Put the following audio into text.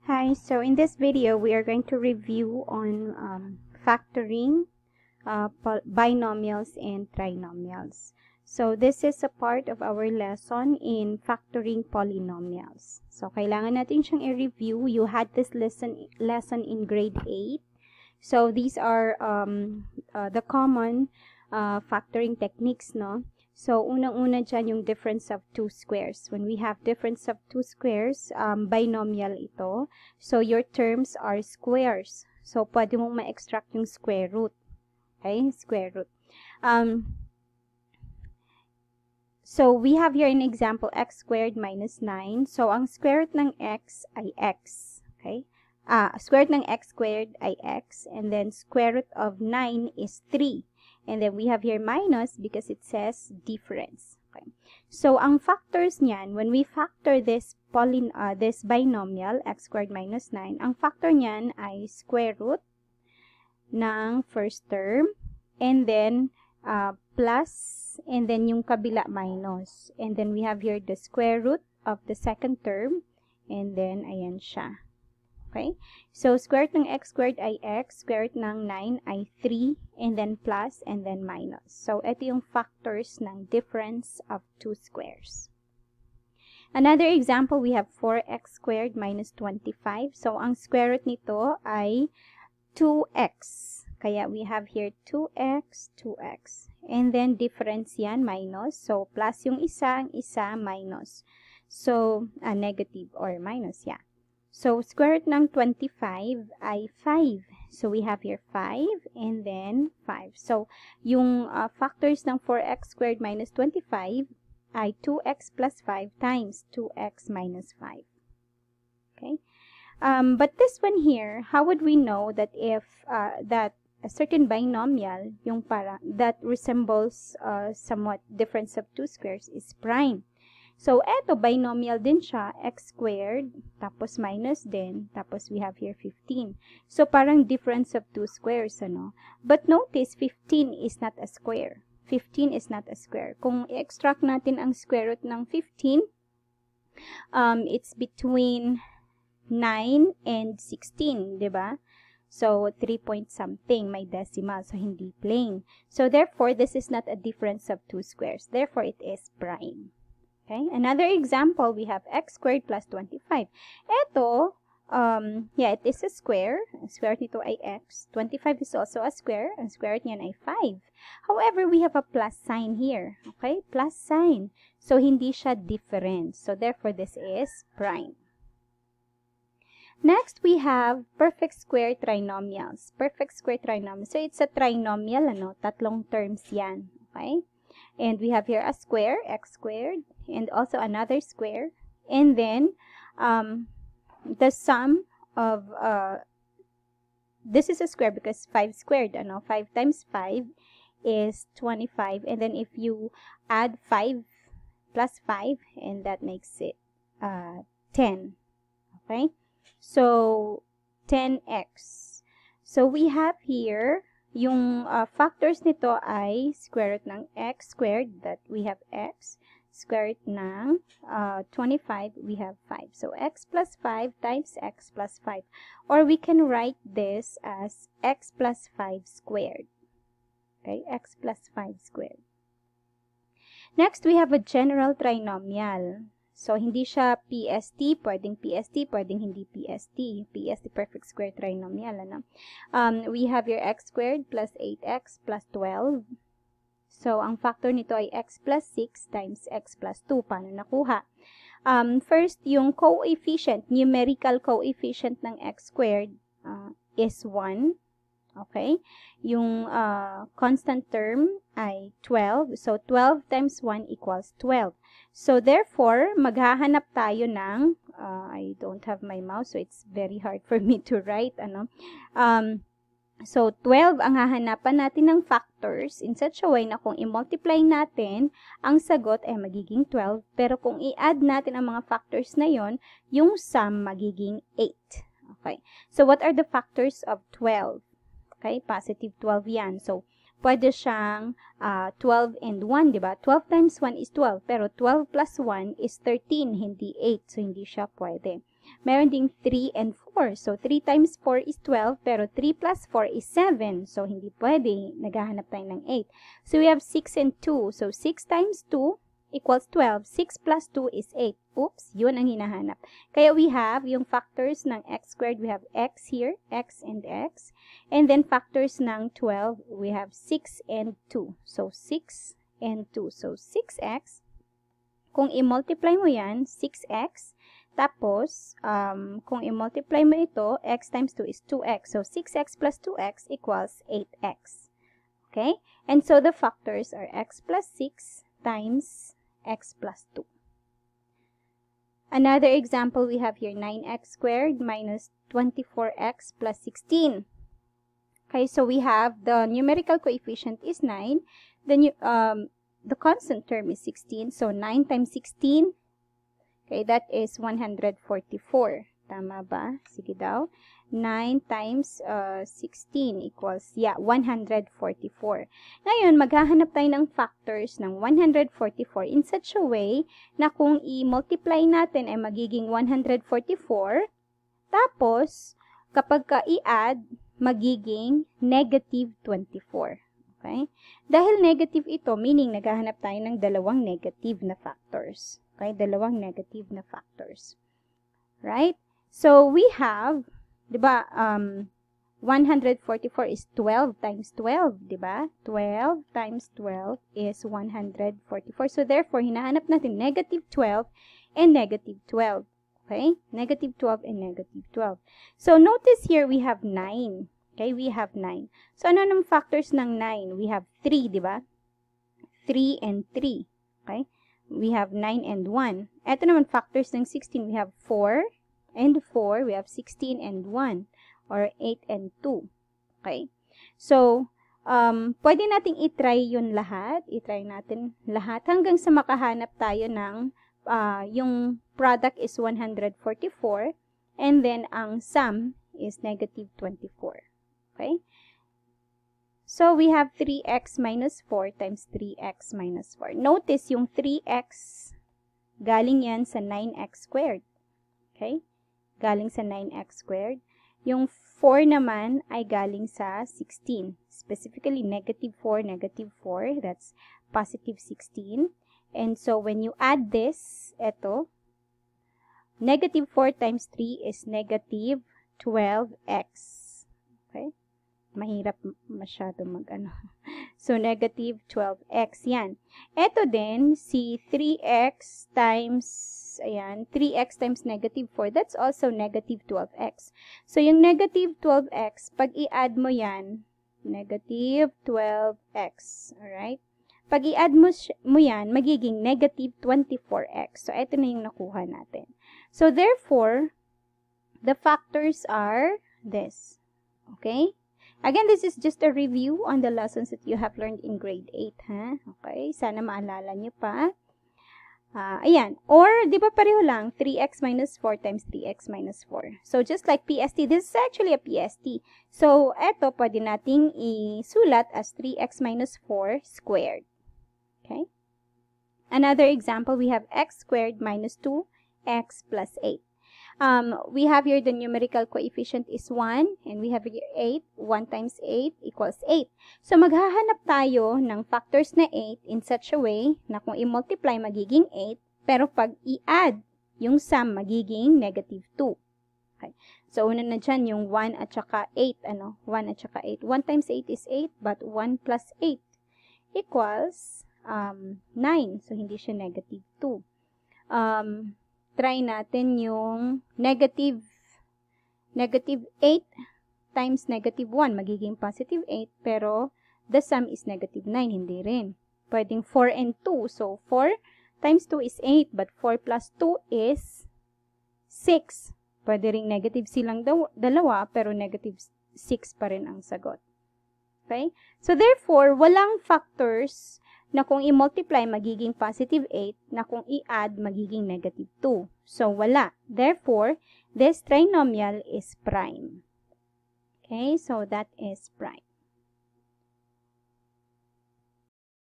Hi, so in this video, we are going to review on factoring binomials and trinomials. So this is a part of our lesson in factoring polynomials. So kailangan natin siyang i-review. You had this lesson in grade 8. So these are the common factoring techniques, no? So, unang-una dyan yung difference of two squares. When we have difference of two squares, binomial ito. So, your terms are squares. So, pwede mong ma-extract yung square root. Okay? Square root. So, we have here an example, x squared minus 9. So, ang square root ng x ay x. Okay? Square root ng x squared ay x. And then, square root of 9 is 3. And then we have here minus because it says difference. Okay. So, ang factors niyan, when we factor this binomial, x squared minus 9, ang factor niyan ay square root ng first term, and then plus, and then yung kabila minus. And then we have here the square root of the second term, and then ayan siya. Okay? So, square root ng x squared ay x, square root ng 9 ay 3, and then plus, and then minus. So, ito yung factors ng difference of two squares. Another example, we have 4x squared minus 25. So, ang square root nito ay 2x. Kaya, we have here 2x, 2x. And then, difference yan, minus. So, plus yung isa, ang isa, minus. So, negative or minus, yeah. So, square root ng 25 ay 5. So, we have here 5 and then 5. So, yung factors ng 4x squared minus 25 ay 2x plus 5 times 2x minus 5. Okay? But this one here, how would we know that if that a certain binomial, yung that resembles somewhat difference of two squares is prime? So, eto, binomial din siya, x squared, tapos minus din, tapos we have here 15. So, parang difference of two squares, ano? But notice, 15 is not a square. 15 is not a square. Kung i-extract natin ang square root ng 15, it's between 9 and 16, diba? So, 3 point something, may decimal, so hindi plain. So, therefore, this is not a difference of two squares. Therefore, it is prime. Okay, another example, we have x squared plus 25. Ito, it is a square. Ang square nito ay x. 25 is also a square. Ang square niyan ay 5. However, we have a plus sign here. Okay, plus sign. So, hindi siya different. So, therefore, this is prime. Next, we have perfect square trinomials. Perfect square trinomials. So, it's a trinomial, ano? Tatlong terms yan. Okay? And we have here a square, x squared, and also another square. And then, the sum of, this is a square because 5 squared, ano? 5 times 5 is 25. And then, if you add 5 plus 5, and that makes it 10. Okay? So, 10x. So, we have here, yung factors nito ay square root ng x squared, that we have x, square root ng 25, we have 5. So, x plus 5 times x plus 5. Or we can write this as x plus 5 squared. Okay, x plus 5 squared. Next, we have a general trinomial. So, hindi siya PST, pwedeng hindi PST. PST, perfect square trinomial, ano? We have your x squared plus 8x plus 12. So, ang factor nito ay x plus 6 times x plus 2. Paano nakuha? First, yung coefficient, numerical coefficient ng x squared is 1. Okay? Yung constant term ay 12. So, 12 times 1 equals 12. So, therefore, maghahanap tayo ng, I don't have my mouse, so it's very hard for me to write, ano. So, 12 ang hahanapan natin ng factors in such a way na kung i-multiply natin, ang sagot ay magiging 12. Pero kung i-add natin ang mga factors na yon, yung sum magiging 8. Okay? So, what are the factors of 12? Okay, positive 12 yan. So, pwede siyang 12 and 1, di ba? 12 times 1 is 12, pero 12 plus 1 is 13, hindi 8. So, hindi siya pwede. Meron ding 3 and 4. So, 3 times 4 is 12, pero 3 plus 4 is 7. So, hindi pwede. Naghahanap tayo ng 8. So, we have 6 and 2. So, 6 times 2 equals 12. 6 plus 2 is 8. Oops, yun ang hinahanap. Kaya we have yung factors ng x squared. We have x here, x and x. And then factors ng 12, we have 6 and 2. So, 6 and 2. So, 6x. Kung i-multiply mo yan, 6x. Tapos, kung i-multiply mo ito, x times 2 is 2x. So, 6x plus 2x equals 8x. Okay? And so, the factors are x plus 6 times x plus 2. Another example we have here, 9x squared minus 24x plus 16. Okay, so we have the numerical coefficient is 9. The constant term is 16. So, 9 times 16, okay, that is 144. Tama ba? Sige daw. 9 times 16 equals, 144. Ngayon, maghahanap tayo ng factors ng 144 in such a way na kung i-multiply natin ay magiging 144. Tapos, kapag i-add, magiging negative 24. Okay? Dahil negative ito, meaning naghahanap tayo ng dalawang negative na factors. Okay? Dalawang negative na factors. Right? So, we have, diba, 144 is 12 times 12, diba? 12 times 12 is 144. So, therefore, hinahanap natin negative 12 and negative 12. Okay? Negative 12 and negative 12. So, notice here we have 9. Okay? We have 9. So, ano ng factors ng 9? We have 3, diba? 3 and 3. Okay? We have 9 and 1. Ito naman factors ng 16. We have 4 and 4. We have 16 and 1. Or 8 and 2. Okay? So, pwede nating itry yun lahat. Itry natin lahat hanggang sa makahanap tayo ng yung product is 144 and then ang sum is negative 24. Okay? So, we have 3x minus 4 times 3x minus 4. Notice yung 3x galing yan sa 9x squared. Okay? Galing sa 9x squared. Yung 4 naman ay galing sa 16. Specifically, negative 4, that's positive 16. And so, when you add this, eto, negative 4 times 3 is negative 12x. Okay? Mahirap masyado mag-ano. So, negative 12x yan. Eto din, si 3x times, ayan, 3x times negative 4, that's also negative 12x. So, yung negative 12x, pag i-add mo yan, negative 12x. Alright? Pag i-add mo yan, magiging negative 24x. So, eto na yung nakuha natin. So, therefore, the factors are this. Okay? Again, this is just a review on the lessons that you have learned in grade 8, ha? Okay? Sana maalala nyo pa. Ayan. Or, di ba pareho lang? 3x minus 4 times 3x minus 4. So, just like PST, this is actually a PST. So, eto, pwede nating isulat as 3x minus 4 squared. Okay? Another example, we have x squared minus 2x plus 8. We have here the numerical coefficient is 1, and we have here 8. 1 times 8 equals 8. So, maghahanap tayo ng factors na 8 in such a way na kung i-multiply, magiging 8, pero pag i-add, yung sum, magiging negative 2. Okay. So, una na dyan, yung 1 at saka 8, 1 at saka 8. 1 times 8 is 8, but 1 plus 8 equals 9. So, hindi siya negative 2. Try natin yung negative 8 times negative 1. Magiging positive 8, pero the sum is negative 9. Hindi rin. Pwedeng 4 and 2. So, 4 times 2 is 8, but 4 plus 2 is 6. Pwede ring negative silang dalawa, pero negative 6 pa rin ang sagot. Okay? So, therefore, walang factors na kung i-multiply, magiging positive 8, na kung i-add, magiging negative 2. So, wala. Therefore, this trinomial is prime. Okay, so that is prime.